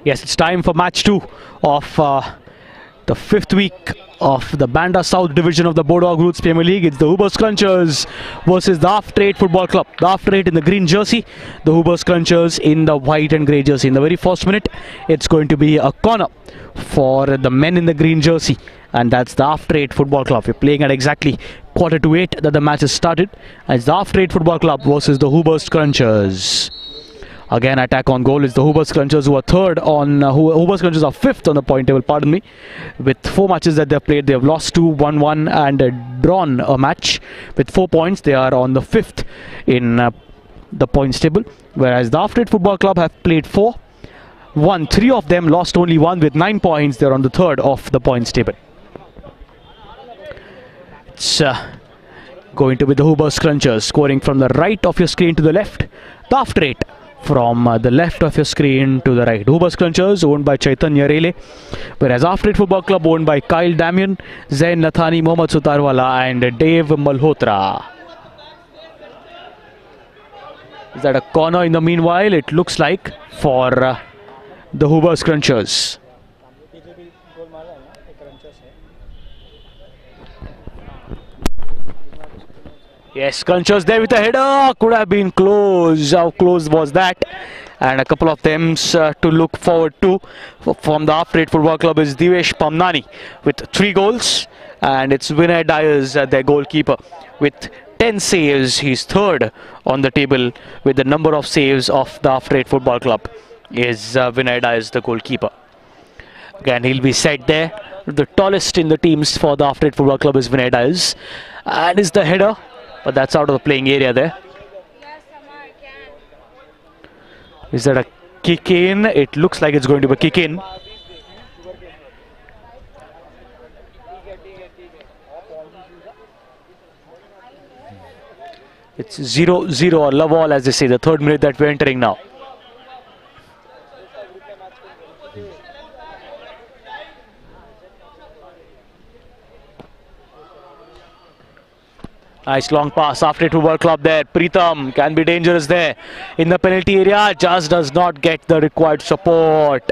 Yes, it's time for match 2 of the 5th week of the BANDRA South Division of the Boardwalk Roots Premier League. It's the Hoober Scrunchers versus the After 8 Football Club. The After 8 in the green jersey, the Hoober Scrunchers in the white and grey jersey. In the very first minute, it's going to be a corner for the men in the green jersey, and that's the After 8 Football Club. We're playing at exactly 7:45 that the match has started. And it's the After 8 Football Club versus the Hoober Scrunchers. Again, attack on goal is the Hoober Scrunchers, who are third on Hoober Scrunchers are 5th on the point table, pardon me. With 4 matches that they've played, they have lost 2, won 1 and drawn a match. With 4 points, they are on the 5th in the points table, whereas the After 8 Football Club have played 4, won 3 of them, lost only 1. With 9 points, they're on the 3rd of the points table. It's going to be the Hoober Scrunchers scoring from the right of your screen to the left. The After 8 from the left of your screen to the right. Hoober Scrunchers owned by Chaitanya Rele, whereas After 8 Football Club owned by Kyle Damian, Zain Nathani, Mohammad Sutarwala and Dave Malhotra. Is that a corner in the meanwhile? It looks like for the Hoober Scrunchers. Yes, Scrunchers there with a header. Could have been close. How close was that? And a couple of them to look forward to from the After 8 Football Club is Divesh Pamnani with 3 goals. And it's Vinay Dyers, their goalkeeper, with 10 saves. He's 3rd on the table with the number of saves of the After 8 Football Club is Vinay Dyers, the goalkeeper. Again, he'll be set there. The tallest in the teams for the After 8 Football Club is Vinay Dyers. And is the header. But that's out of the playing area there. Is that a kick in? It looks like it's going to be a kick in. It's 0-0 or love all, as they say, the 3rd minute that we're entering now. Nice long pass after 8 Football Club there. Pritham can be dangerous there in the penalty area. Just does not get the required support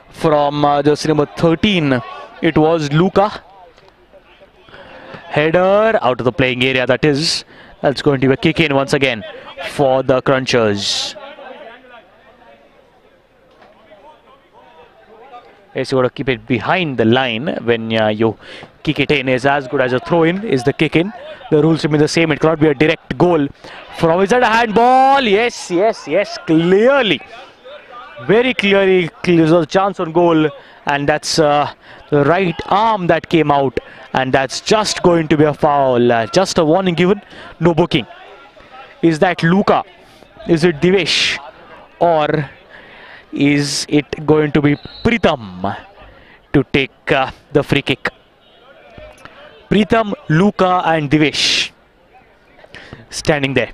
from jersey number 13. It was Luca. Header out of the playing area, that is. That's going to be a kick in once again for the Crunchers. Yes, you got to keep it behind the line when you kick it in. Is as good as a throw in, is the kick in. The rules remain the same. It cannot be a direct goal. From is that a handball? Yes, yes, yes, clearly. Very clearly, there's a chance on goal. And that's the right arm that came out. And that's just going to be a foul. Just a warning given, no booking. Is that Luca? Is it Divesh? Or is it going to be Pritham to take the free kick? Pritham, Luca and Divesh standing there.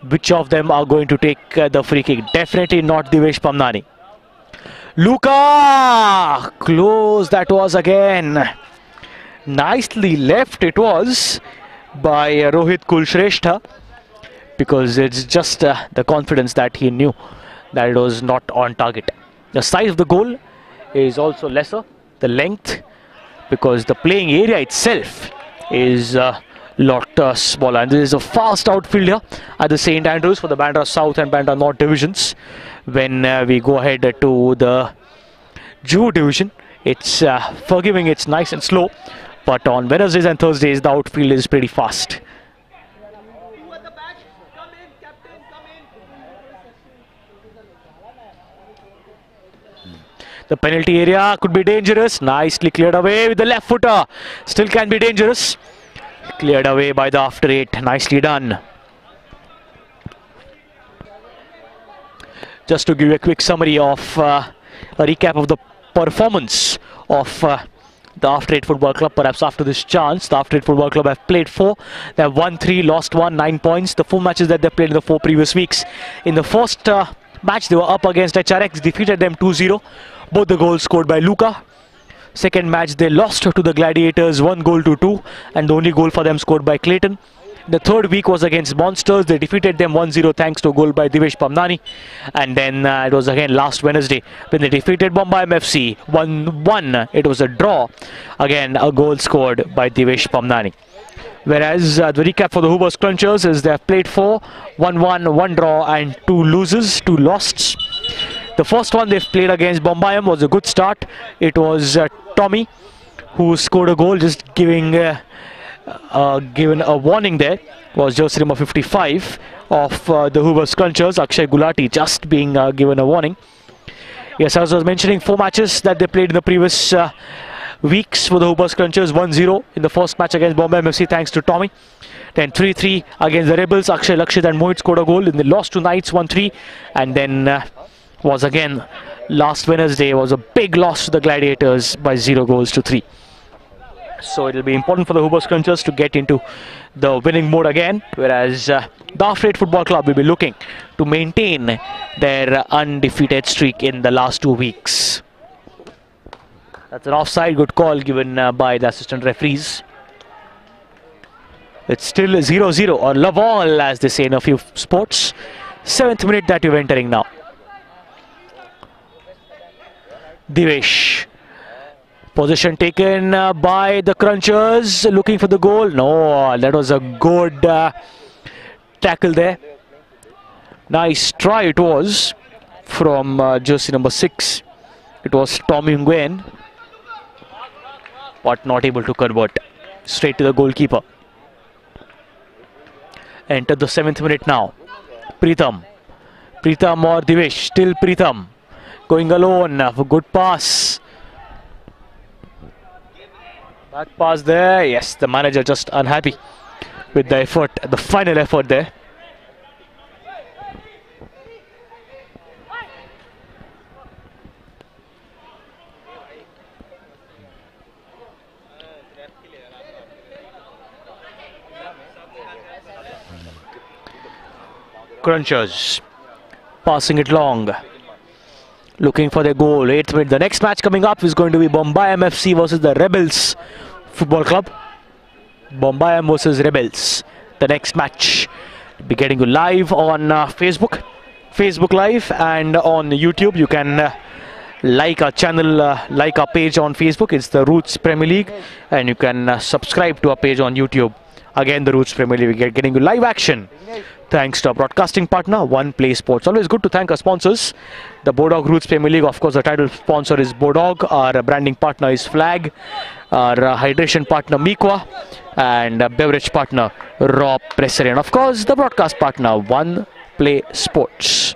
Which of them are going to take the free kick? Definitely not Divesh Pamnani. Luca! Close that was again. Nicely left it was by Rohit Kulshrestha, because it's just the confidence that he knew that it was not on target. The size of the goal is also lesser, the length, because the playing area itself is a lot smaller. And there is a fast outfield here at the St. Andrews for the BANDRA South and BANDRA North divisions. When we go ahead to the Juve division, it's forgiving, it's nice and slow. But on Wednesdays and Thursdays, the outfield is pretty fast. The penalty area could be dangerous. Nicely cleared away with the left footer. Still can be dangerous. Cleared away by the After 8. Nicely done. Just to give you a quick summary of a recap of the performance of the After 8 Football Club, perhaps after this chance. The After 8 Football Club have played 4. They have won 3, lost 1, 9 points. The 4 matches that they played in the 4 previous weeks. In the first match, they were up against HRX, defeated them 2-0. Both the goals scored by Luca. Second match, they lost to the Gladiators 1-2, and the only goal for them scored by Clayton. The third week was against Monsters. They defeated them 1-0 thanks to a goal by Divesh Pamnani. And then it was again last Wednesday when they defeated Bombay FC 1-1. It was a draw. Again, a goal scored by Divesh Pamnani. Whereas the recap for the Hoovers Crunchers is they have played 4, 1-1, 1 draw and 2 losses, 2 losses. The first one they've played against Bombay was a good start. It was Tommy who scored a goal, just given a warning there. Was jersey number 55 of the Hoovers Crunchers, Akshay Gulati, just being given a warning. Yes, as I was mentioning, 4 matches that they played in the previous weeks for the Hoovers Crunchers. 1-0 in the first match against Bombay FC thanks to Tommy. Then 3-3 against the Rebels. Akshay, Lakshit and Mohit scored a goal. Then they lost to Knights 1-3. And then was again last Wednesday was a big loss to the Gladiators by 0-3. So it will be important for the Hoovers Crunchers to get into the winning mode again. Whereas the Afraid Football Club will be looking to maintain their undefeated streak in the last 2 weeks. That's an offside, good call given by the assistant referees. It's still 0-0 or love all, as they say in a few sports. 7th minute that you're entering now. Divesh. Position taken by the Crunchers, looking for the goal. No, that was a good tackle there. Nice try it was from jersey number 6. It was Tommy Nguyen, but not able to convert. Straight to the goalkeeper. Enter the 7th minute now. Pritham or Divesh, still Pritham. Going alone, a good pass. Back pass there. Yes, the manager just unhappy with the effort, the final effort there. Crunchers passing it long, looking for their goal. 8th minute. The next match coming up is going to be Bombay FC versus the Rebels Football Club. Bombay versus Rebels. The next match will be getting you live on Facebook Live, and on YouTube. You can like our channel, like our page on Facebook. It's the Roots Premier League, and you can subscribe to our page on YouTube. Again, the Roots Premier League. We're getting you live action thanks to our broadcasting partner, One Play Sports. Always good to thank our sponsors. The Bodog Roots Premier League, of course, the title sponsor is Bodog. Our branding partner is Flag. Our hydration partner, Miqua. And beverage partner, Raw Presser. And of course, the broadcast partner, One Play Sports.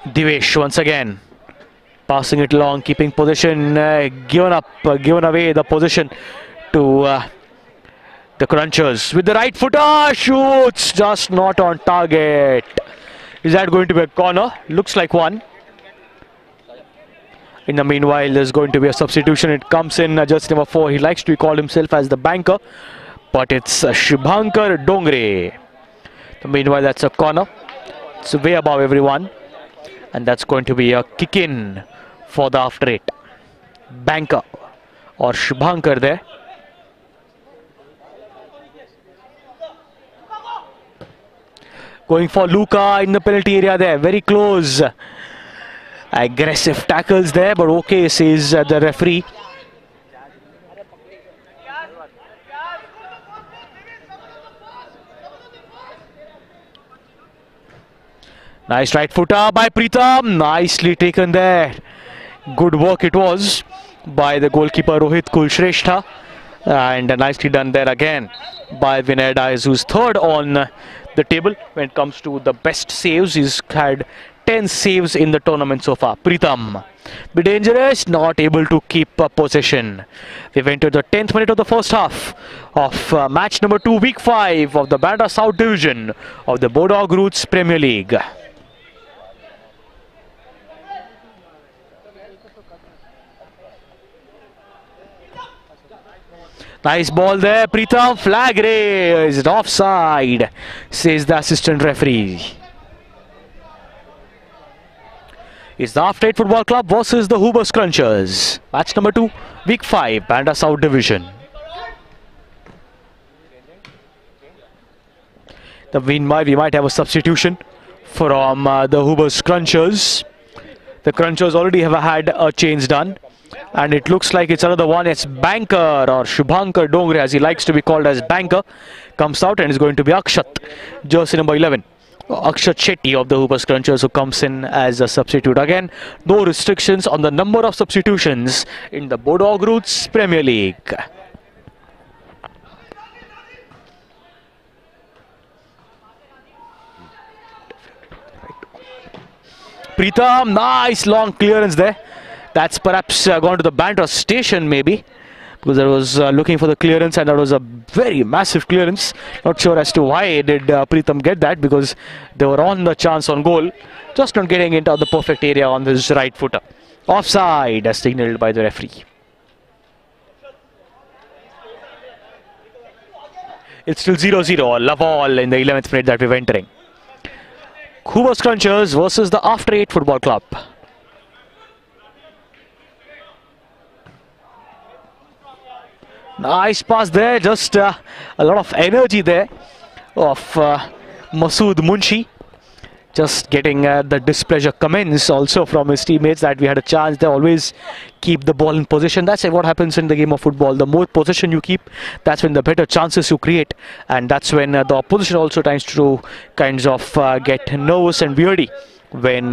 Divesh once again. Passing it along, keeping position, given away the position to the Crunchers. With the right footer, shoots, just not on target. Is that going to be a corner? Looks like one. In the meanwhile, there's going to be a substitution. It comes in just number 4. He likes to call himself as the banker, but it's Shubhankar Dongre. Meanwhile, that's a corner. It's way above everyone. And that's going to be a kick in for the after 8. Banker or Shubhankar there. Going for Luca in the penalty area there. Very close. Aggressive tackles there, but okay, says the referee. Nice right footer by Pritham. Nicely taken there. Good work it was by the goalkeeper Rohit Kulshrestha. And nicely done there again by Vinay Dias, who's third on the table when it comes to the best saves. He's had 10 saves in the tournament so far. Pritham, be dangerous, not able to keep possession. We've entered the 10th minute of the first half of match number 2, week 5 of the BANDRA South Division of the Bodog Roots Premier League. Nice ball there, Pritham. Flag raised, offside, says the assistant referee. is the After 8 Football Club versus the Hoober Scrunchers. Match number 2, Week 5, Bandra South Division. We might have a substitution from the Hoober Scrunchers. The Crunchers already have had a change done, and it looks like it's another one. It's Banker, or Shubhankar Dongre, as he likes to be called as Banker, comes out, and is going to be Akshat, jersey number 11. Akshat Shetty of the Hoober Scrunchers, who comes in as a substitute. Again, no restrictions on the number of substitutions in the Bodog Roots Premier League. Pritam, nice long clearance there. That's perhaps gone to the Bandra station maybe, because I was looking for the clearance, and that was a very massive clearance. Not sure as to why did Pritam get that, because they were on the chance on goal, just not getting into the perfect area on this right footer. Offside as signalled by the referee. It's still 0-0, love all in the 11th minute that we're entering. Hoober Scrunchers versus the After 8 Football Club. Nice pass there, just a lot of energy there of Masood Munshi. Just getting the displeasure comments also from his teammates that we had a chance. They always keep the ball in position. That's what happens in the game of football. The more position you keep, that's when the better chances you create, and that's when the opposition also tends to kinds of get nervous and weirdy when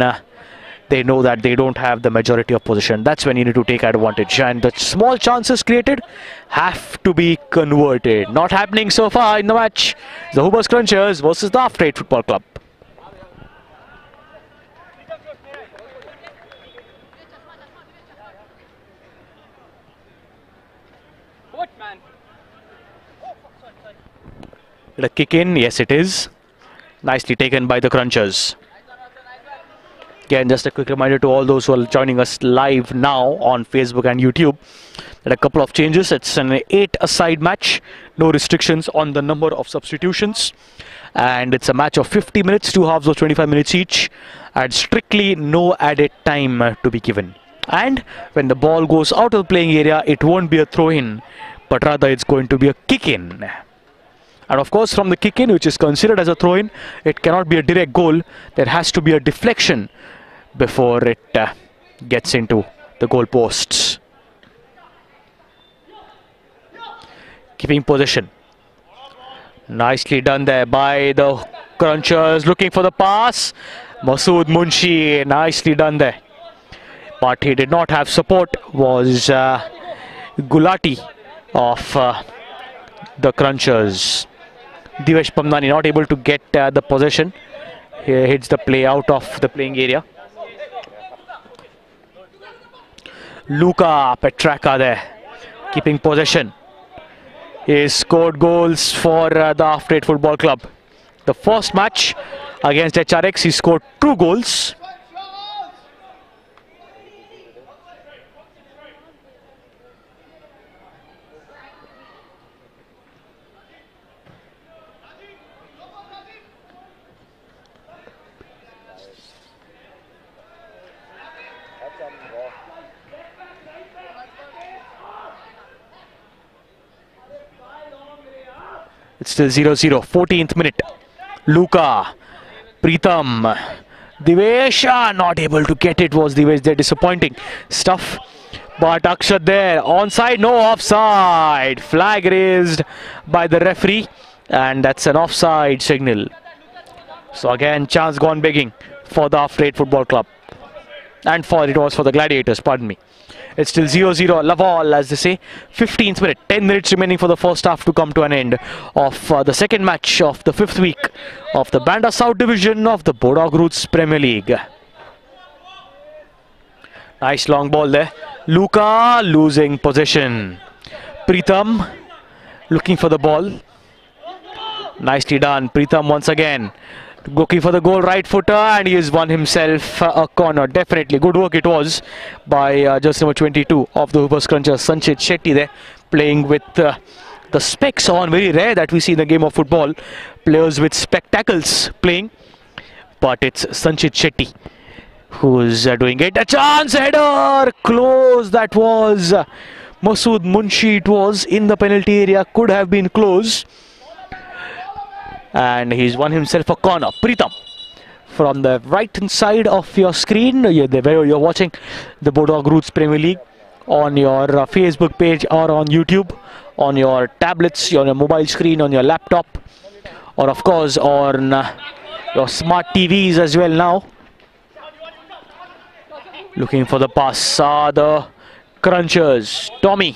they know that they don't have the majority of possession. That's when you need to take advantage, and the small chances created have to be converted. Not happening so far in the match. The Hoober Scrunchers versus the After 8 Football Club. The kick in, yes it is. Nicely taken by the Crunchers. Again, just a quick reminder to all those who are joining us live now on Facebook and YouTube that a couple of changes. It's an 8-a-side match, no restrictions on the number of substitutions, and it's a match of 50 minutes, 2 halves of 25 minutes each, and strictly no added time to be given. And when the ball goes out of the playing area, it won't be a throw-in, but rather it's going to be a kick-in. And of course, from the kick-in, which is considered as a throw-in, it cannot be a direct goal. There has to be a deflection before it gets into the goal posts. Keeping possession. Nicely done there by the Crunchers, looking for the pass. Masood Munshi, nicely done there. But he did not have support, was Gulati of the Crunchers. Divesh Pamnani not able to get the possession. He hits the play out of the playing area. Luca Petraka there, keeping possession. He scored goals for the After 8 Football Club. The first match against HRX, he scored 2 goals. It's still 0-0, 14th minute. Luka, Pritam, Divesh, not able to get it, was Divesh there. Disappointing stuff. But Akshat there, onside, no, offside. Flag raised by the referee, and that's an offside signal. So again, chance gone begging for the After 8 Football Club. And it was for the Gladiators, pardon me. It's still 0-0, love all, as they say. 15th minute, 10 minutes remaining for the first half to come to an end of the second match of the 5th week of the Bandra South Division of the Bodog Roots Premier League. Nice long ball there. Luka losing possession. Pritam looking for the ball. Nicely done. Pritam once again looking for the goal, right footer, and he has won himself a corner. Definitely good work it was by jersey number 22 of the Hoober Scrunchers, Sanchit Shetty there, playing with the specs on. Very rare that we see in the game of football players with spectacles playing, but it's Sanchit Shetty who's doing it. A chance, header, close. That was Masood Munshi. It was in the penalty area, could have been close. And he's won himself a corner. Pritam, from the right hand side of your screen, where you're watching the Bodog Roots Premier League, on your Facebook page or on YouTube, on your tablets, on your mobile screen, on your laptop, or of course on your smart TVs as well now. Looking for the pass, the Crunchers. Tommy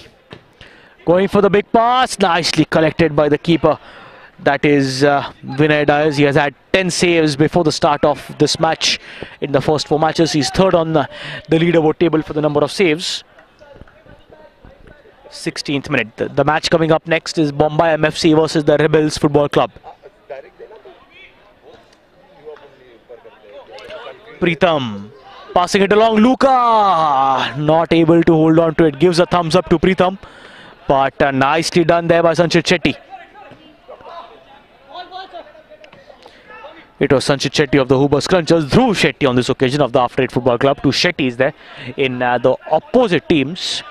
going for the big pass, nicely collected by the keeper. That is Vinay Dyers. He has had 10 saves before the start of this match. In the first 4 matches, he's third on the leaderboard table for the number of saves. 16th minute. The match coming up next is Bombay MFC versus the Rebels Football Club. Pritam passing it along. Luka not able to hold on to it. Gives a thumbs up to Pritam, but nicely done there by Sanchit Shetty. It was Sanchit Shetty of the Hubers Crunchers, Dhruv Shetty on this occasion of the After 8 Football Club. 2 Shettys there in the opposite teams.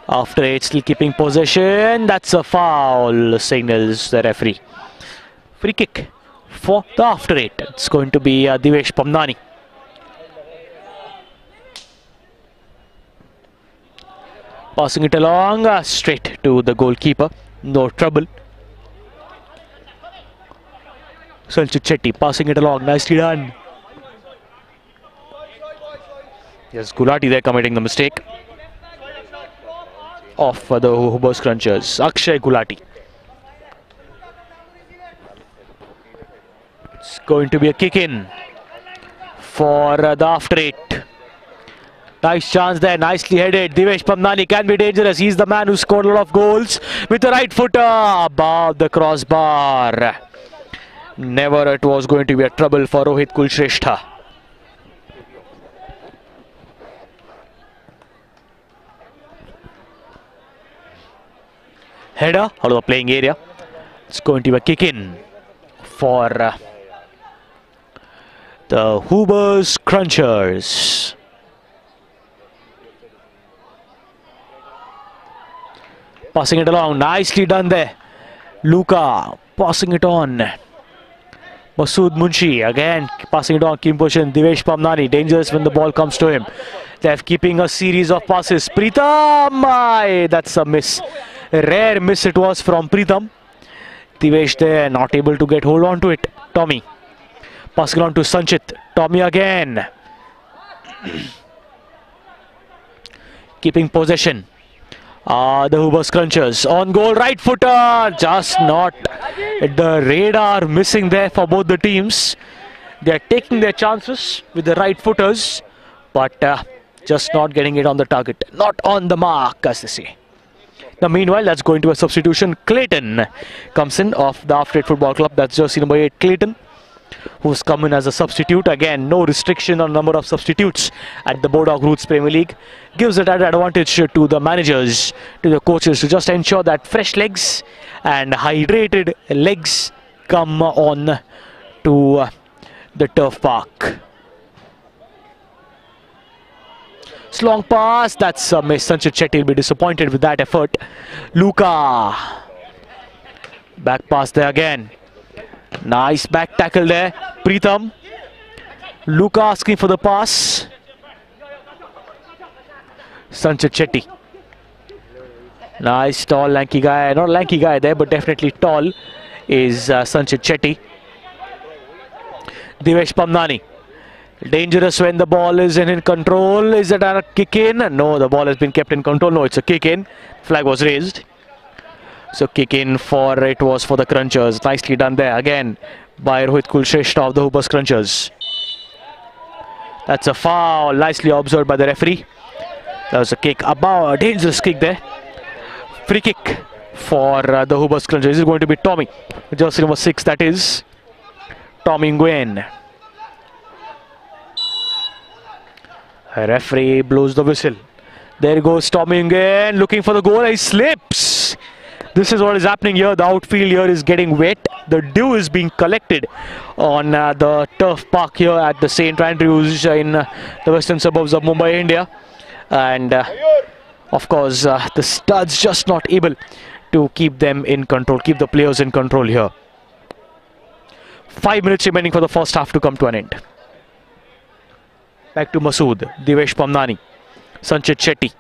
After 8 still keeping possession. That's a foul, signals the referee. Free kick for the After 8. It's going to be Divesh Pamnani. Passing it along straight to the goalkeeper. No trouble. Sanchit Shetty passing it along, nicely done. Yes, Gulati there committing the mistake of the Hubers Crunchers. Akshay Gulati. It's going to be a kick in for the After 8. Nice chance there, nicely headed. Divesh Pamnani can be dangerous. He's the man who scored a lot of goals with the right footer above the crossbar. Never it was going to be a trouble for Rohit Kulshrestha. Header out of the playing area. It's going to be a kick in for the Hubers Crunchers. Passing it along, nicely done there. Luka passing it on. Masood Munshi again passing it on, keeping position. Divesh Pamnani, dangerous when the ball comes to him. They're keeping a series of passes. Pritam, that's a miss. A rare miss it was from Pritam. Divesh there, not able to get hold on to it. Tommy passing on to Sanchit. Tommy again. Keeping possession. The Hubers Crunchers on goal, right footer, just not the radar, missing there for both the teams. They are taking their chances with the right footers, but just not getting it on the target, not on the mark, as they say. Now meanwhile, that's going to a substitution. Clayton comes in of the After 8 Football Club. That's jersey number 8, Clayton, who's come in as a substitute. Again, no restriction on number of substitutes at the Bodog Roots Premier League. Gives it an advantage to the managers, to the coaches, to just ensure that fresh legs and hydrated legs come on to the turf park. It's long pass, that's a miss. Sanchit Shetty will be disappointed with that effort. Luka, back pass there again. Nice back tackle there. Pritam. Luka asking for the pass. Sanchit Shetty. Nice tall lanky guy. Not lanky guy there, but definitely tall is Sanchit Shetty. Divesh Pamnani. Dangerous when the ball is in control. Is it a kick in? No, the ball has been kept in control. No, it's a kick in. Flag was raised. So kick in for, it was for the Crunchers. Nicely done there again by Rohit Kulshrestha of the Hubers Crunchers. That's a foul, nicely observed by the referee. That was a kick, a dangerous kick there. Free kick for the Hubers Crunchers. This is going to be Tommy, jersey number 6, that is Tommy Nguyen. Referee blows the whistle. There goes Tommy Nguyen looking for the goal. He slips. This is what is happening here. The outfield here is getting wet. The dew is being collected on the turf park here at the St. Andrews in the western suburbs of Mumbai, India. And of course, the studs just not able to keep them in control, keep the players in control here. 5 minutes remaining for the first half to come to an end. Back to Masood, Divesh Pamnani, Sanchit Shetty.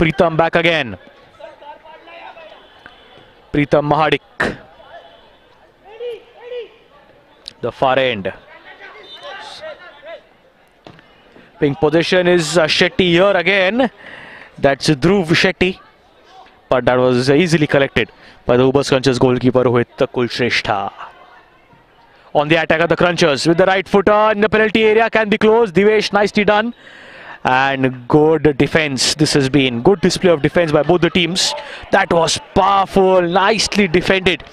Pritam back again. Pritam Mahadik. The far end. Ping position is Shetty here again. That's Dhruv Shetty. But that was easily collected by the Uber Crunchers goalkeeper Rohit Kulshrestha. On the attack of the Crunchers with the right footer in the penalty area, can be closed. Divesh, nicely done. And good defense. This has been good display of defense by both the teams. That was powerful, nicely defended.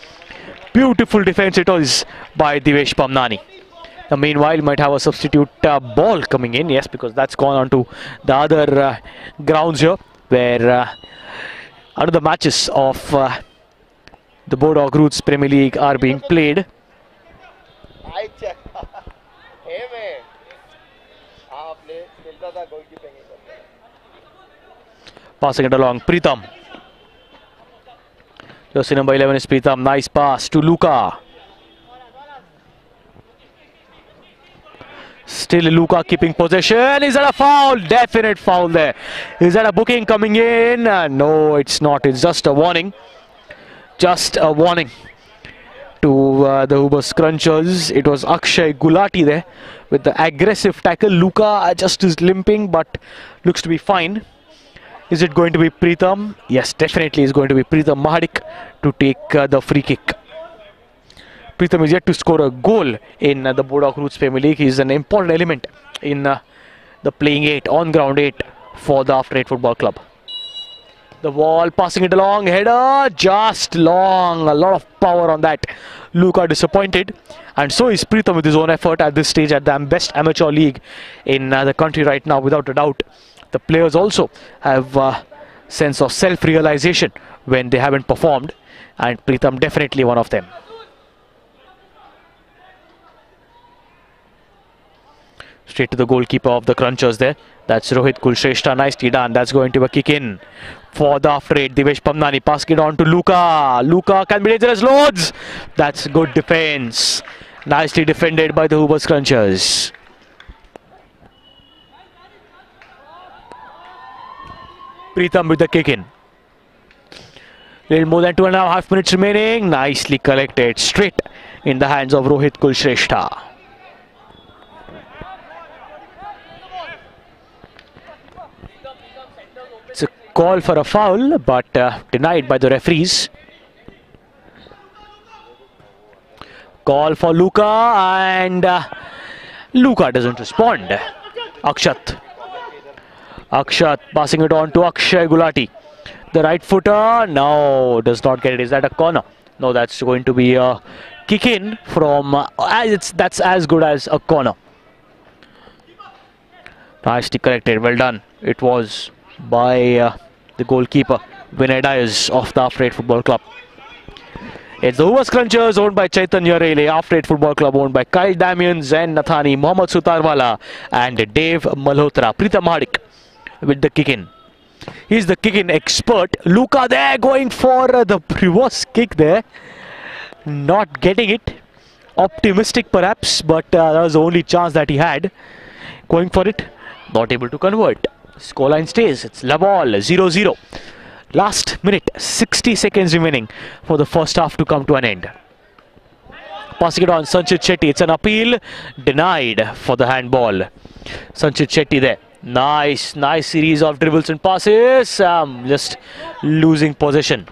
Beautiful defense it was by Divesh Pamnani. Now, meanwhile, might have a substitute ball coming in. Yes, because that's gone on to the other grounds here, where other matches of the Bodog Roots Premier League are being played. Passing it along, Pritam. Jersey number 11 is Pritam. Nice pass to Luka. Still Luka keeping possession. Is that a foul? Definite foul there. Is that a booking coming in? No, it's not. It's just a warning. Just a warning to the Uber Crunchers. It was Akshay Gulati there with the aggressive tackle. Luka just is limping, but looks to be fine. Is it going to be Pritam? Yes, definitely is going to be Pritam Mahadik to take the free kick. Pritam is yet to score a goal in the Bodog Roots Premier League. He is an important element in the playing 8, on-ground 8 for the After 8 Football Club. The ball, passing it along, header, just long, a lot of power on that. Luka disappointed, and so is Pritam with his own effort at this stage at the best amateur league in the country right now, without a doubt. The players also have a sense of self-realization when they haven't performed, and Pritam definitely one of them. Straight to the goalkeeper of the Crunchers there. That's Rohit Kulshrestha. Nicely done. That's going to be a kick in for the after 8. Divesh Pamnani passing it on to Luka. Luka can be dangerous. Loads. That's good defense. Nicely defended by the Uber Crunchers. Pritam with the kick in. Little more than 2.5 minutes remaining. Nicely collected. Straight in the hands of Rohit Kulshrestha. It's a call for a foul, but denied by the referees. Call for Luka, and Luka doesn't respond. Akshat passing it on to Akshay Gulati. The right footer, no, does not get it. Is that a corner? No, that's going to be a kick in from, that's as good as a corner. Nicely corrected, well done. It was by the goalkeeper Vinay Dias of the After 8 Football Club. It's the Uber Crunchers owned by Chaitanya Rele, After 8 Football Club owned by Kyle Damian, Zain Nathani, Mohammad Sutarwala and Dave Malhotra. Pritam Mahadik with the kick in. He's the kick in expert. Luka there going for the reverse kick there. Not getting it. Optimistic perhaps, but that was the only chance that he had. Going for it, not able to convert. Scoreline stays. It's la ball, 0-0. Last minute, 60 seconds remaining for the first half to come to an end. Passing it on, Sanchit Shetty. It's an appeal, denied for the handball. Sanchit Shetty there. Nice series of dribbles and passes. Just losing possession.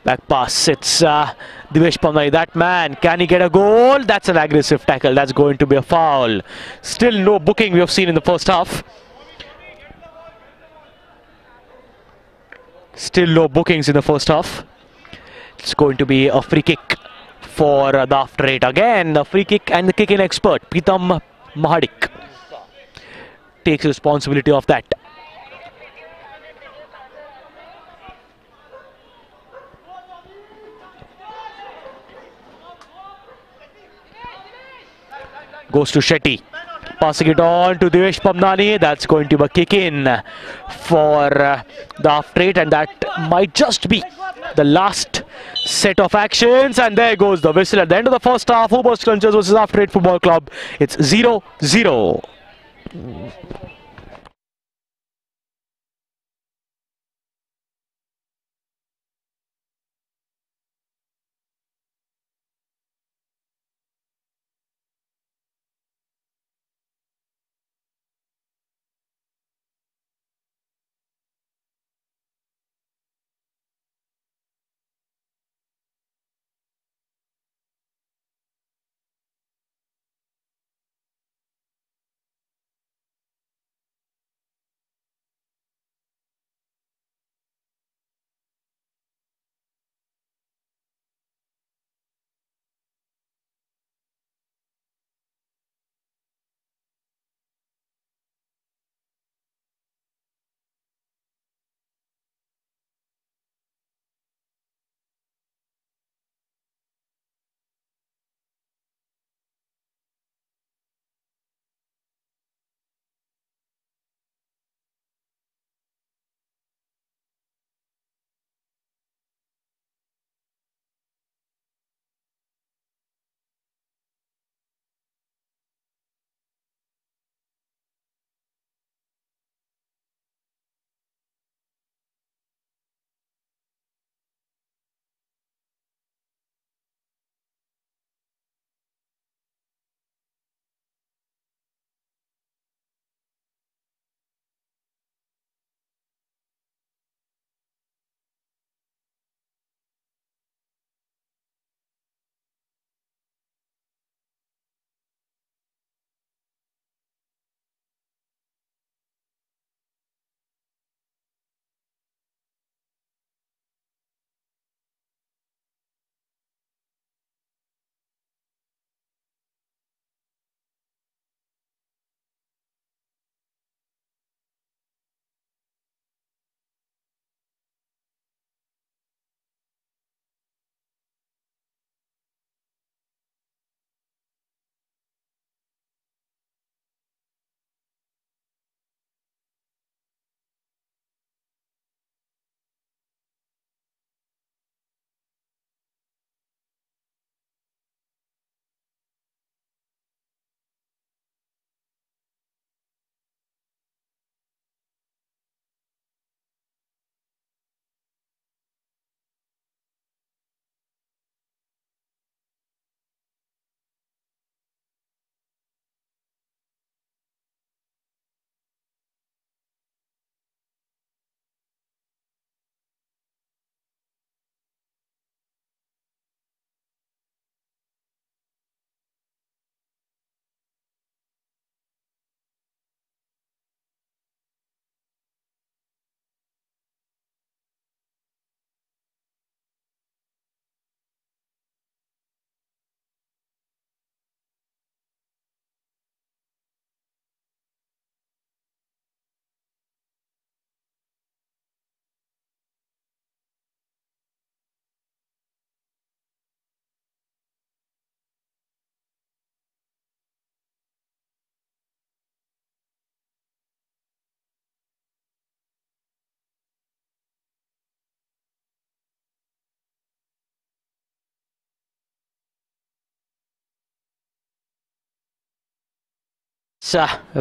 Back pass. It's Divesh Pamnani. That man, can he get a goal? That's an aggressive tackle. That's going to be a foul. Still no booking we have seen in the first half. Still no bookings in the first half. It's going to be a free kick for the After 8. Again, a free kick, and the kick-in expert, Pritam Mahadik, takes responsibility of that. goes to Shetty. Passing it on to Devesh Pamnani. That's going to be a kick in for the half rate, and that might just be the last set of actions. And there goes the whistle at the end of the first half. Hoobers Crunchers versus Half Rate Football Club. It's 0-0.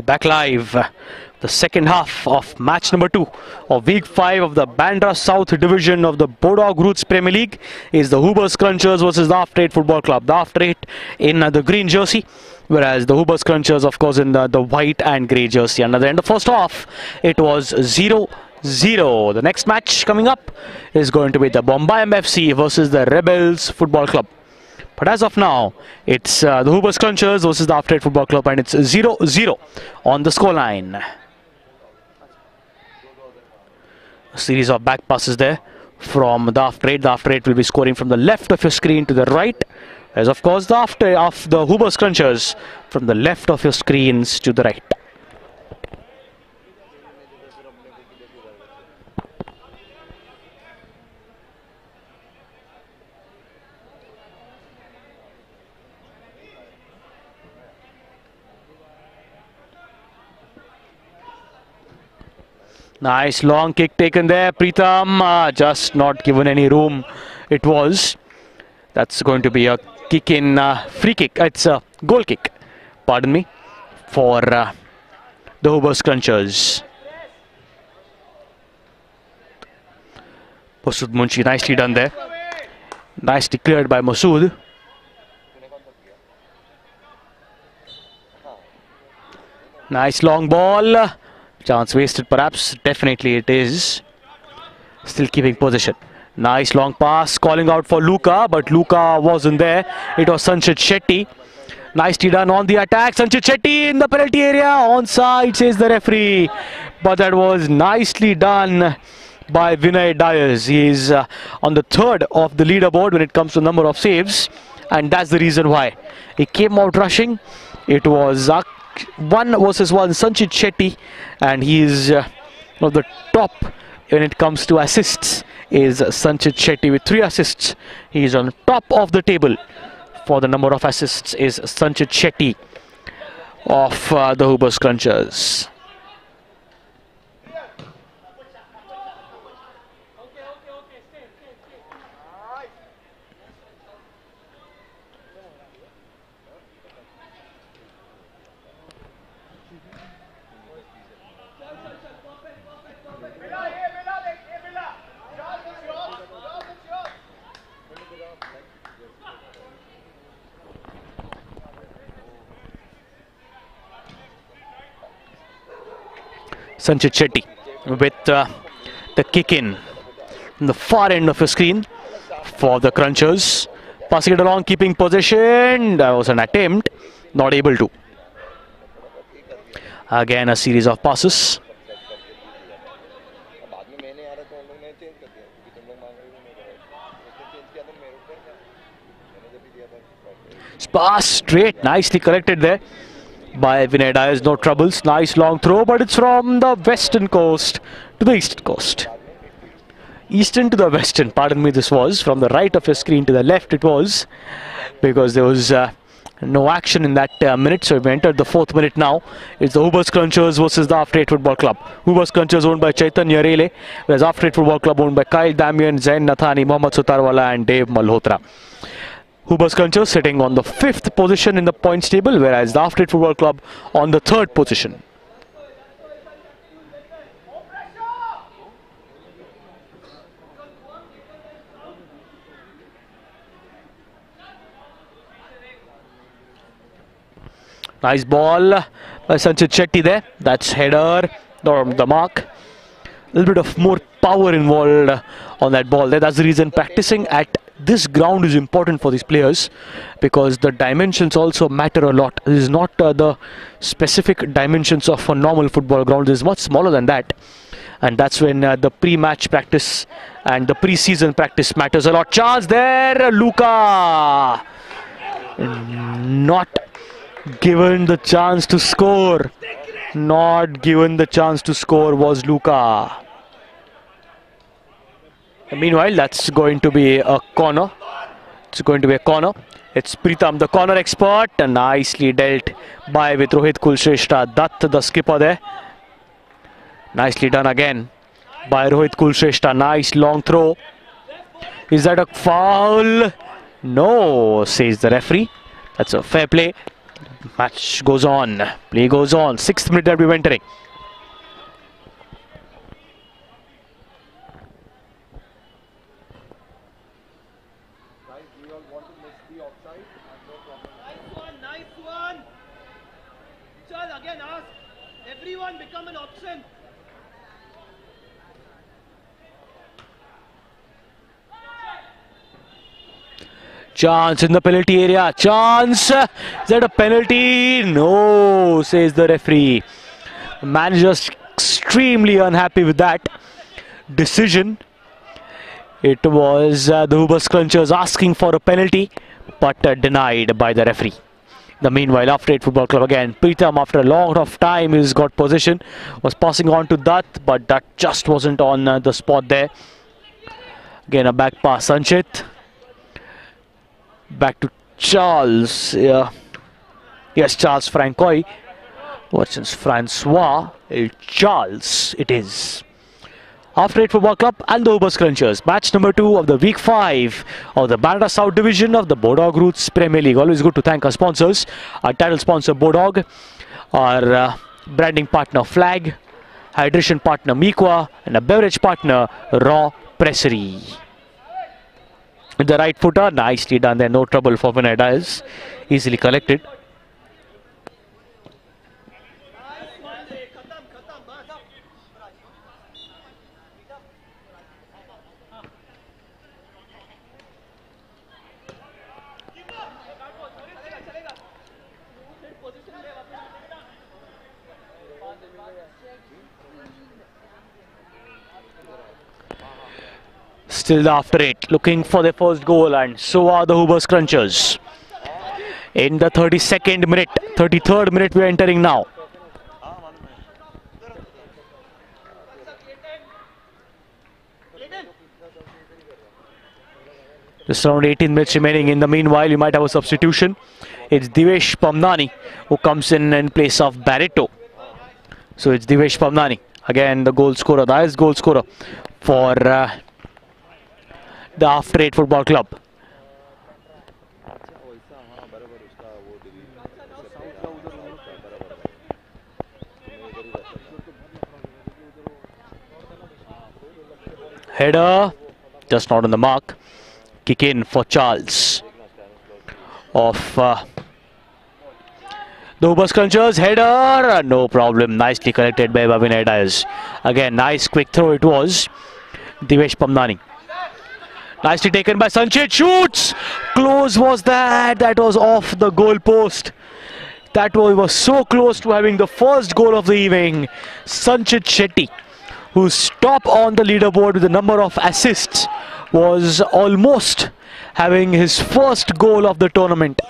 Back live. The second half of match number 2 of week 5 of the Bandra South Division of the Bodog Roots Premier League is the Hoobers Crunchers versus the Half Rate Football Club. The Half Rate in the green jersey, whereas the Hoobers Crunchers, of course, in the white and grey jersey. And at the end of the first half, it was 0-0. The next match coming up is going to be the Bombay MFC versus the Rebels Football Club. But as of now, it's the Hoobers Crunchers versus the Half Rate Football Club, and it's 0-0 on the scoreline. A series of back passes there from the Half Rate. The Half Rate will be scoring from the left of your screen to the right, as of course the after of the Hoobers Crunchers from the left of your screens to the right. Nice long kick taken there. Pritham just not given any room. It was. That's going to be a kick in, free kick. It's a goal kick. Pardon me. For the Hoober Scrunchers. Masood Munshi, nicely done there. Nicely cleared by Masood. Nice long ball. Chance wasted perhaps. Definitely it is. Still keeping possession. Nice long pass. Calling out for Luka, but Luka wasn't there. It was Sanchit Shetty. Nicely done on the attack. Sanchit Shetty in the penalty area. Onside, says the referee. But that was nicely done by Vinay Dyers. He is on the third of the leaderboard when it comes to number of saves. And that's the reason why. He came out rushing. It was 1 versus 1 Sanchit Shetty, and he is one of the top when it comes to assists is Sanchit Shetty with 3 assists. He is on top of the table for the number of assists is Sanchit Shetty of the Hoober Scrunchers. Sanchit Shetty with the kick in the far end of the screen for the Crunchers. Passing it along, keeping possession. That was an attempt, not able to. Again, a series of passes. Pass straight, nicely corrected there by Vinay Dyers, no troubles. Nice long throw, but it's from the western coast to the eastern coast. Eastern to the western, pardon me, this was from the right of your screen to the left. It was because there was no action in that minute, so we entered the 4th minute now. It's the Hoober Scrunchers versus the After 8 Football Club. Hoober Scrunchers owned by Chaitanya Rele, whereas After 8 Football Club owned by Kyle Damian, Zain Nathani, Mohammad Sutarwala and Dave Malhotra. Hoober Scrunchers sitting on the 5th position in the points table, whereas the After 8 Football Club on the 3rd position. Nice ball by Sanchit Shetty there. That's header, the mark. A little bit of more power involved on that ball there. That's the reason practicing at this ground is important for these players, because the dimensions also matter a lot. This is not the specific dimensions of a normal football ground. This is much smaller than that, and that's when the pre-match practice and the pre-season practice matters a lot. Chance there, Luka not given the chance to score. Not given the chance to score was Luka. Meanwhile, that's going to be a corner. It's going to be a corner. It's Pritham, the corner expert, nicely dealt by with Rohit Kulshrestha Dutt, the skipper there. Nicely done again by Rohit Kulshrestha. Nice long throw. Is that a foul? No, says the referee. That's a fair play. Match goes on. Play goes on. 6th minute that we're entering. Nice one. Chal, again ask. Everyone become an option. Chance in the penalty area. Chance. Is that a penalty? No, says the referee. The manager's extremely unhappy with that decision. It was the Hoober Scrunchers asking for a penalty, but denied by the referee. The meanwhile, After 8 Football Club again. Pritham, after a lot of time, he's got possession. Was passing on to Dutt, but Dutt just wasn't on the spot there. Again, a back pass. Sanchit. Back to Charles. Yes, Charles Francois. Versus Francois. Charles, it is. After 8 Football Club and the Uber Scrunchers. Match number 2 of the week 5 of the BANDRA South Division of the Bodog Roots Premier League. Always good to thank our sponsors. Our title sponsor Bodog, our branding partner Flag, hydration partner Miqua, and a beverage partner Raw Pressery. With the right footer, nicely done there, no trouble for Vinay Dias, easily collected. Still after it, looking for their first goal, and so are the Uber Scrunchers. In the 32nd minute, 33rd minute we are entering now. Just around 18 minutes remaining. In the meanwhile, you might have a substitution. It's Divesh Pamnani who comes in place of Barreto. So it's Divesh Pamnani, again the goal scorer, the highest goal scorer for the After 8 Football Club. Header, just not on the mark. Kick in for Charles of the Uber Scrunchers. Header, no problem, nicely collected by Vinay Dias. Again, nice quick throw it was. Divesh Pamnani. Nicely taken by Sanchit, shoots! Close was that, that was off the goal post. That was so close to having the first goal of the evening. Sanchit Shetty, who's top on the leaderboard with a number of assists, was almost having his first goal of the tournament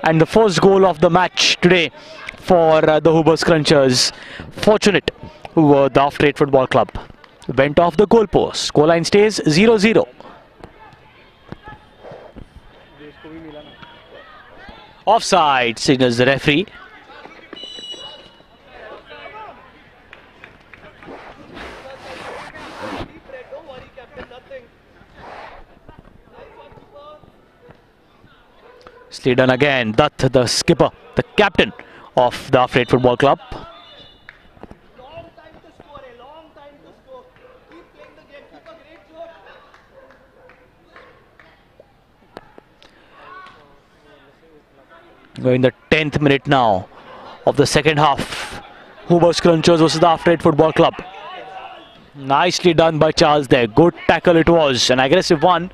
and the first goal of the match today for the Uber Scrunchers. Fortunate who were the After 8 Football Club. Went off the goal post. Scoreline stays 0-0. Offside, signals the referee. Slid done again. Dutt, the skipper, the captain of the After 8 Football Club. Long time to score, a long time to score. Keep playing the game, keep a great job. We're in the 10th minute now of the second half. Uber Scrunchers versus the After 8 Football Club. Nicely done by Charles there. Good tackle it was. An aggressive one.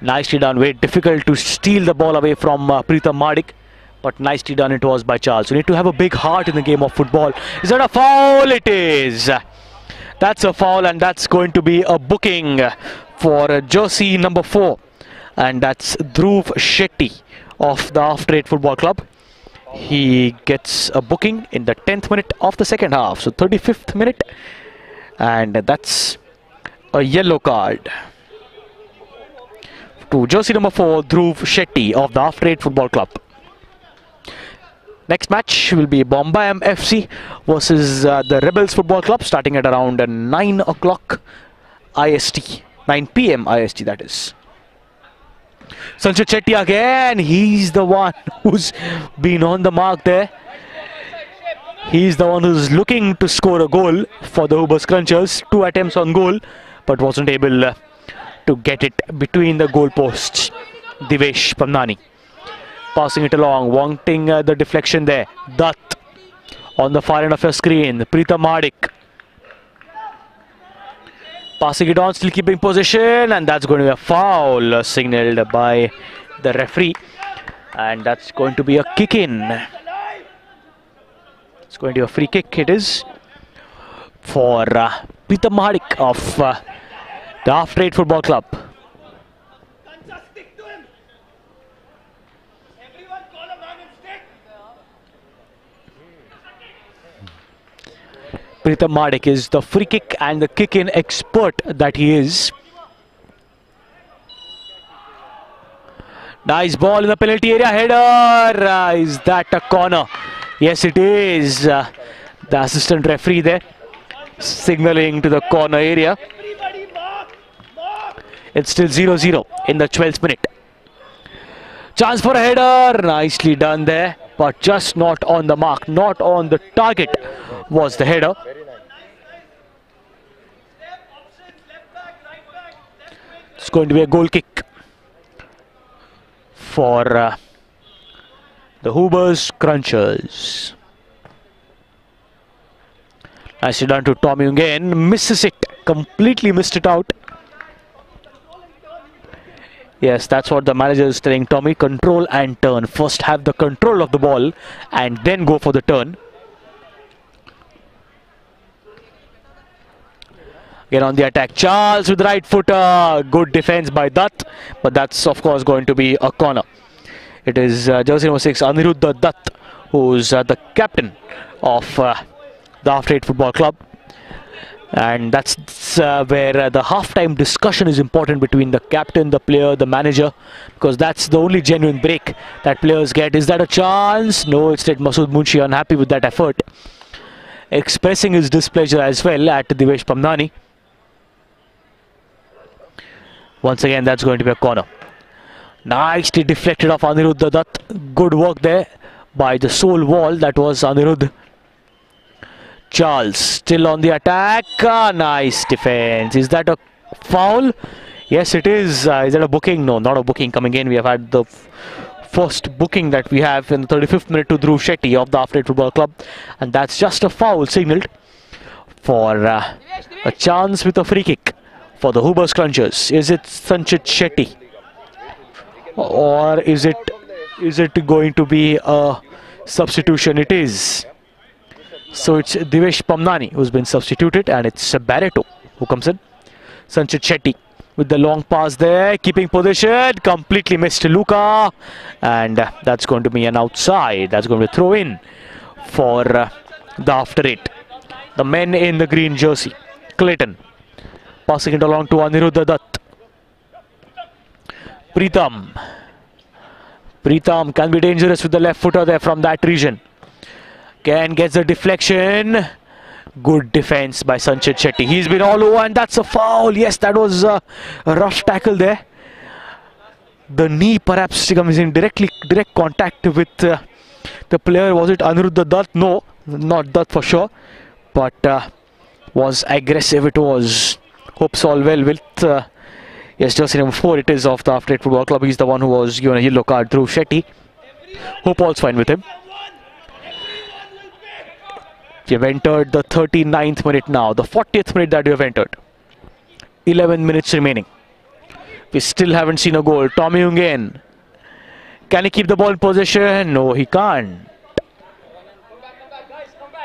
Nicely done. Very difficult to steal the ball away from Preetham Madik. But nicely done it was by Charles. You need to have a big heart in the game of football. Is that a foul? It is. That's a foul, and that's going to be a booking for jersey number 4. And that's Dhruv Shetty of the After 8 Football Club. He gets a booking in the 10th minute of the second half. So 35th minute. And that's a yellow card to jersey number 4, Dhruv Shetty of the After 8 Football Club. Next match will be Bombay FC versus the Rebels Football Club, starting at around 9 o'clock IST. 9 PM IST, that is. Sanchit Shetty again. He's the one who's been on the mark there. He's the one who's looking to score a goal for the Uber Scrunchers. 2 attempts on goal, but wasn't able to get it between the goal posts. Divesh Pamnani passing it along, wanting the deflection there. Dutt on the far end of your screen. Preetham Madik passing it on, still keeping possession, and that's going to be a foul signaled by the referee, and that's going to be a kick in. It's going to be a free kick. It is for Preetham Madik of the After 8 Football Club. Stick to him. Everyone call a man and stick. Preetham Madik is the free kick and the kick in expert that he is. Nice ball in the penalty area. Header. Is that a corner? Yes, it is. The assistant referee there signaling to the corner area. Everybody mark! Mark! It's still 0-0 in the 12th minute. Chance for a header, nicely done there, but just not on the mark, not on the target was the header. Step, options, left back, right back, left wing. It's going to be a goal kick for the Hoobers Crunchers. Nicely done to Tommy again, misses it, completely missed it out. Yes, that's what the manager is telling Tommy, control and turn. First have the control of the ball and then go for the turn. Again on the attack, Charles with the right footer. Good defense by Dutt, but that's of course going to be a corner. It is jersey number 6, Aniruddha Dutt, who's the captain of the After 8 Football Club. And that's where the halftime discussion is important between the captain, the player, the manager, because that's the only genuine break that players get. Is that a chance? No, instead Masood Munshi unhappy with that effort, expressing his displeasure as well at Divesh Pamnani. Once again, that's going to be a corner. Nicely deflected off Aniruddha Dutt. Good work there by the sole wall, that was Aniruddha. Charles still on the attack. Nice defense. Is that a foul? Yes, it is. Is that a booking? No, not a booking coming in. We have had the first booking that we have in the 35th minute to Dhruv Shetty of the After 8 Football Club, and that's just a foul signalled for a chance with a free kick for the Hoobers Crunchers. Is it Sanchit Shetty, or is it going to be a substitution? It is. So it's Divesh Pamnani who's been substituted, and it's Barreto who comes in. Sanchit Shetty with the long pass there, keeping position, completely missed Luka, and that's going to be an outside. That's going to be a throw in for the After 8. The men in the green jersey. Clayton passing it along to Aniruddha Dutt. Preetham can be dangerous with the left footer there from that region. Again gets the deflection. Good defense by Sanchit Shetty. He's been all over, and that's a foul. Yes, that was a rough tackle there. The knee perhaps comes in direct contact with the player. Was it Aniruddha Dutt? No, not Dutt for sure, but was aggressive. It was. Hopes all well with yes, jersey number 4 it is of the After 8 Football Club. He's the one who was given a yellow card through Shetty. Hope all's fine with him. We have entered the 39th minute now, the 40th minute that we have entered. 11 minutes remaining. We still haven't seen a goal. Tommy Ungen. Can he keep the ball in possession? No, he can't.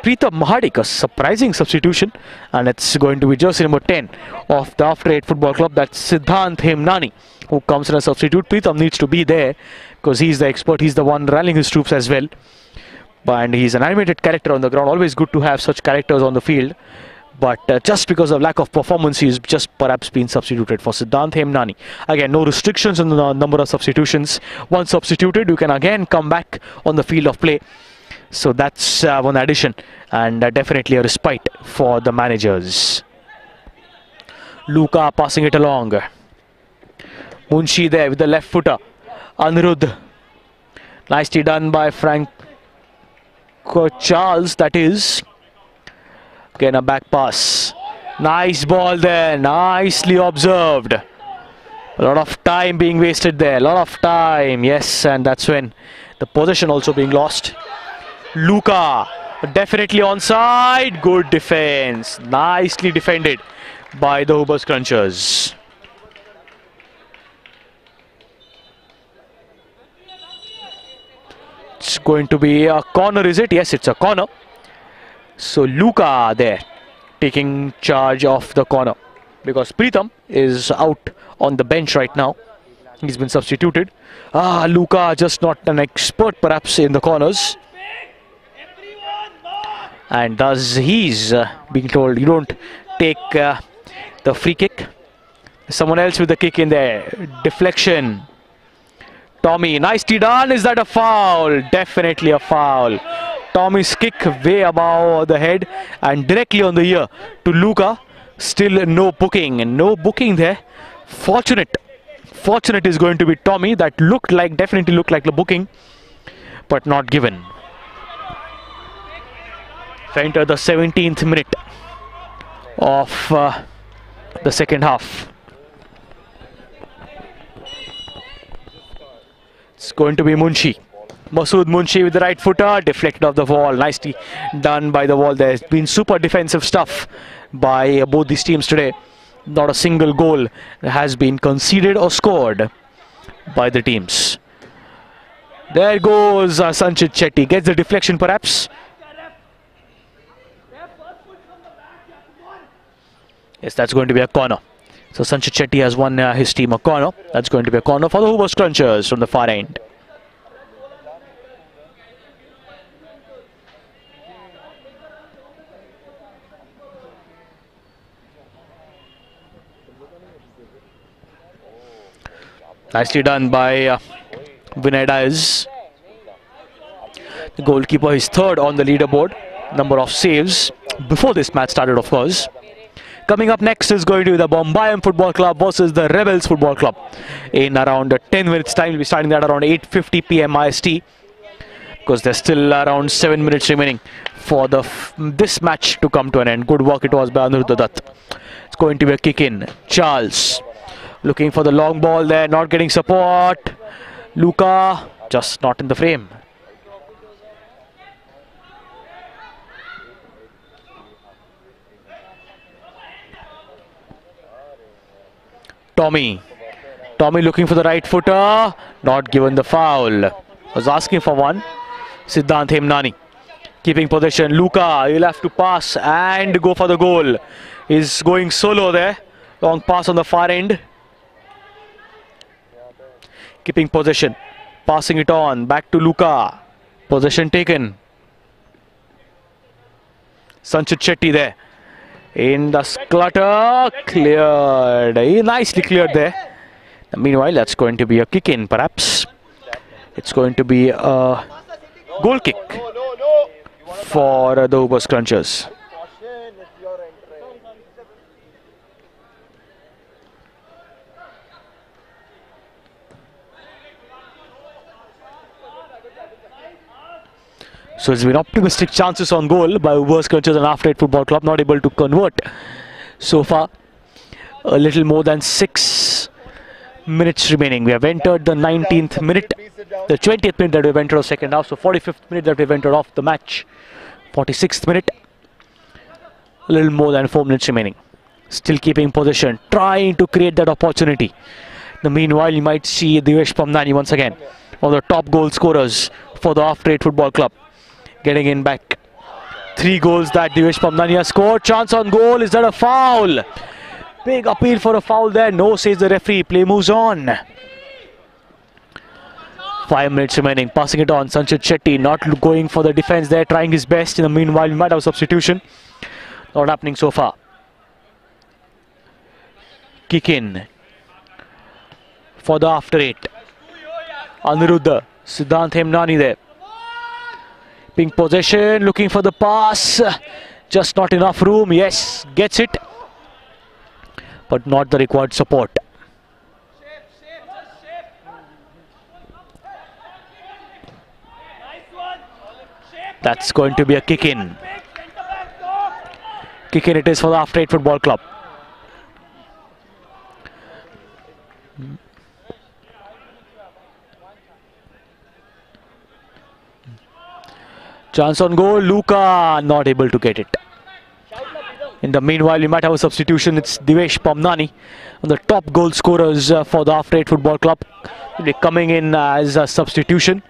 Preetham Mahadik, a surprising substitution, and it's going to be jersey number 10 of the After 8 Football Club. That's Siddhant Hemnani who comes in as substitute. Preetham needs to be there because he's the expert. He's the one rallying his troops as well. And he's an animated character on the ground. Always good to have such characters on the field. But just because of lack of performance, he's just perhaps been substituted for Siddhant Hemnani. Again, no restrictions on the number of substitutions. Once substituted, you can again come back on the field of play. So that's one addition, and definitely a respite for the managers. Luka passing it along. Munshi there with the left footer. Aniruddha. Nicely done by Frank Charles, that is. Again a back pass. Nice ball there, nicely observed. A lot of time being wasted there, a lot of time. Yes, and that's when the possession also being lost. Luka definitely onside. Good defense, nicely defended by the Hoobers Crunchers. It's going to be a corner, is it? Yes, it's a corner. So Luka there taking charge of the corner, because Preetham is out on the bench right now. He's been substituted. Luka just not an expert perhaps in the corners, and thus he's being told you don't take the free kick. Someone else with the kick in there. Deflection. Tommy, nicely done. Is that a foul? Definitely a foul. Tommy's kick way above the head and directly on the ear to Luca. Still no booking, and no booking there. Fortunate is going to be Tommy. That definitely looked like the booking, but not given. Enter the 17th minute of the second half. It's going to be Munshi. Masood Munshi with the right footer, deflected off the wall. Nicely done by the wall. There's been super defensive stuff by both these teams today. Not a single goal has been conceded or scored by the teams. There goes Sanchit Shetty. Gets the deflection perhaps. Yes, that's going to be a corner. So Sanchit Shetty has won his team a corner. That's going to be a corner for the Hoover Scrunchers from the far end. Nicely done by Vinay Diaz. The goalkeeper is third on the leaderboard. Number of saves before this match started, of course. Coming up next is going to be the Bombayam Football Club versus the Rebels Football Club. In around 10 minutes time, we'll be starting that around 8:50 PM IST. Because there's still around 7 minutes remaining for this match to come to an end. Good work it was by Aniruddha Dutt. It's going to be a kick in. Charles looking for the long ball there, not getting support. Luca just not in the frame. Tommy looking for the right footer, not given the foul. Was asking for one. Siddhant Hemnani keeping possession. Luca, he'll have to pass and go for the goal. He's going solo there. Long pass on the far end. Keeping possession, passing it on, back to Luca. Possession taken. Sanchit Shetty there. In the clutter, cleared. He nicely cleared there. Meanwhile, that's going to be a kick in, perhaps. It's going to be a goal kick for the Hoover Scrunchers. So it's been optimistic chances on goal by Hoover Scrunchers and After 8 Football Club, not able to convert so far. A little more than 6 minutes remaining. We have entered the 19th minute, the 20th minute that we've entered of second half, so 45th minute that we've entered off the match. 46th minute, a little more than 4 minutes remaining. Still keeping possession, trying to create that opportunity. In the meanwhile, you might see Divesh Pamnani once again, one of the top goal scorers for the After 8 Football Club. Getting in back. 3 goals that Divesh Pamnani has scored. Chance on goal. Is that a foul? Big appeal for a foul there. No, says the referee. Play moves on. 5 minutes remaining. Passing it on. Sanchit Shetty not going for the defense there. Trying his best. In the meanwhile, we might have a substitution. Not happening so far. Kick in for the After 8. Aniruddha. Siddhant Hemnani there. Being possession, looking for the pass, just not enough room. Yes, gets it, but not the required support. That's going to be a kick in. Kick in it is for the After 8 Football Club. Chance on goal, Luca not able to get it. In the meanwhile, we might have a substitution. It's Divesh Pamnani, one of the top goal scorers for the After 8 Football Club. He'll be coming in as a substitution.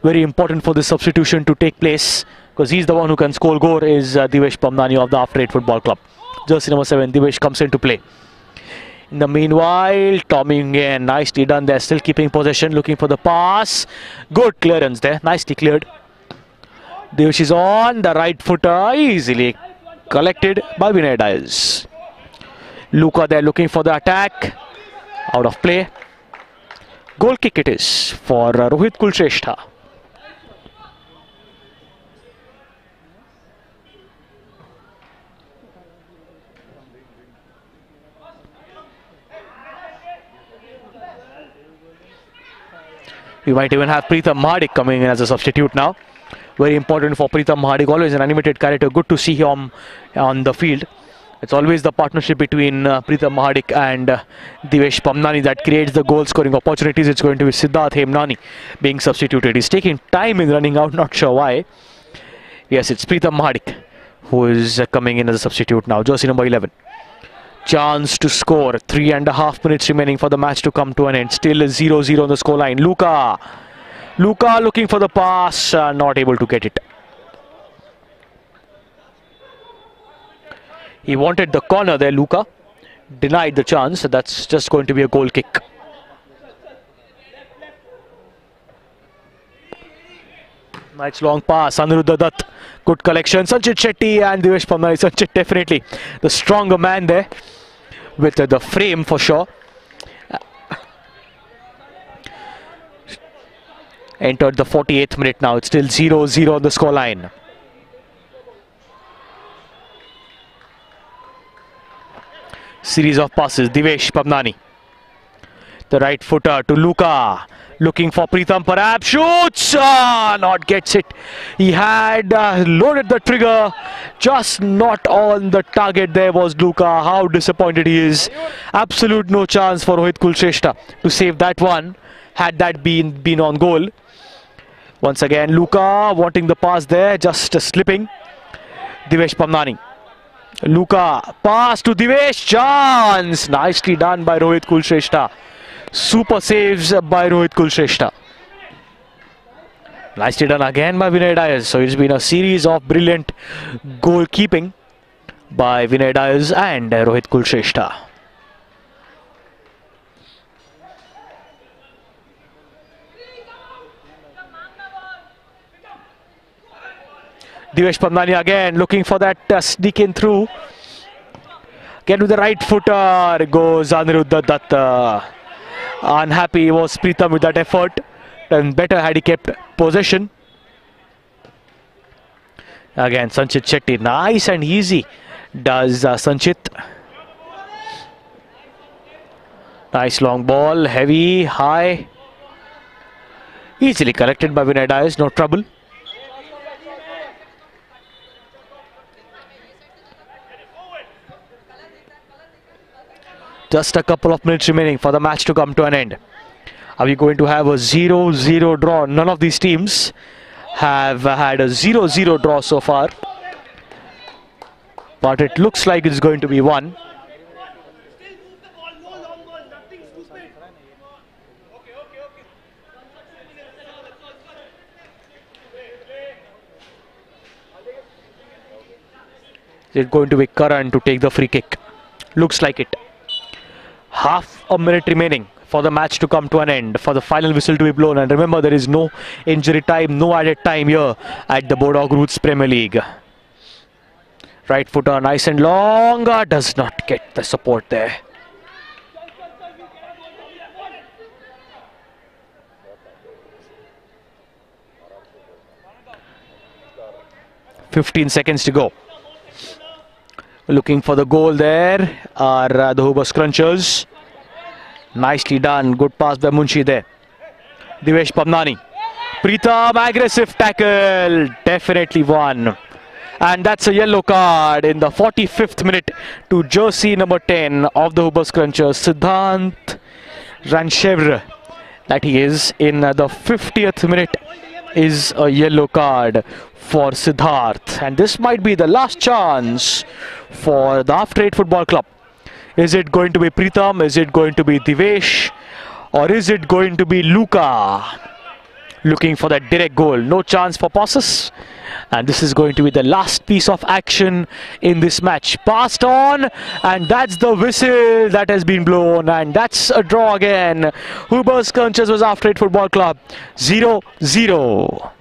Very important for this substitution to take place, because he's the one who can score goal, is Divesh Pamnani of the After 8 Football Club. Jersey number 7, Divesh comes into play. In the meanwhile, Tommy again, nicely done there, still keeping possession, looking for the pass. Good clearance there, nicely cleared. Divesh is on the right footer, easily collected by Vinay Diaz. Luca there looking for the attack, out of play. Goal kick it is for Rohit Kulshrestha. We might even have Preetham Mahadik coming in as a substitute now. Very important for Preetham Mahadik, always an animated character. Good to see him on the field. It's always the partnership between Preetham Mahadik and Divesh Pamnani that creates the goal scoring opportunities. It's going to be Siddharth Hemnani being substituted. He's taking time in running out, not sure why. Yes, it's Preetham Mahadik who is coming in as a substitute now. Jersey number 11. Chance to score. 3.5 minutes remaining for the match to come to an end. Still 0-0 on the scoreline. Luka looking for the pass, not able to get it. He wanted the corner there, Luka. Denied the chance. That's just going to be a goal kick. Nice long pass. Aniruddha Dutt. Good collection. Sanchit Shetty and Divesh Pamnani. Sanchit definitely the stronger man there with the frame for sure. Entered the 48th minute now. It's still 0-0 on the scoreline. Series of passes. Divesh Pamnani. The right footer to Luka. Looking for Preetham, perhaps. Shoots! Not gets it. He had loaded the trigger. Just not on the target there was Luka. How disappointed he is. Absolute no chance for Rohit Kulshrestha to save that one. Had that been on goal. Once again, Luka wanting the pass there. Just slipping. Divesh Pamnani. Luka. Pass to Divesh. Chance. Nicely done by Rohit Kulshrestha. Super saves by Rohit Kulshrestha. Nicely done again by Vinay Dyers. So it's been a series of brilliant goalkeeping by Vinay Dyers and Rohit Kulshrestha. Divesh Pamnani again looking for that sneak in through. Again with the right footer goes Aniruddha Dutt. Unhappy was Preetham with that effort, and better had he kept possession. Again Sanchit Shetty, nice and easy does Sanchit. Nice long ball, heavy, high, easily collected by Vinay Dyers, no trouble. Just a couple of minutes remaining for the match to come to an end. Are we going to have a 0-0 draw? None of these teams have had a 0-0 draw so far. But it looks like it's going to be one. Is it going to be Karan to take the free kick? Looks like it. Half a minute remaining for the match to come to an end, for the final whistle to be blown. And remember, there is no injury time, no added time here at the Bodog Roots Premier League. Right footer, nice and long, does not get the support there. "15 seconds to go." Looking for the goal there are the Hoober Scrunchers. Nicely done. Good pass by Munshi there. Divesh Pamnani. Preetham, aggressive tackle. Definitely won. And that's a yellow card in the 45th minute to jersey number 10 of the Hoober Scrunchers, Siddhant Ranchevre. That he is in the 50th minute is a yellow card for Siddharth. And this might be the last chance for the After 8 Football Club. Is it going to be Preetham? Is it going to be Divesh? Or is it going to be Luka? Looking for that direct goal. No chance for passes. And this is going to be the last piece of action in this match. Passed on, and that's the whistle that has been blown. And that's a draw again. Hoober Scrunchers was After 8 Football Club 0-0.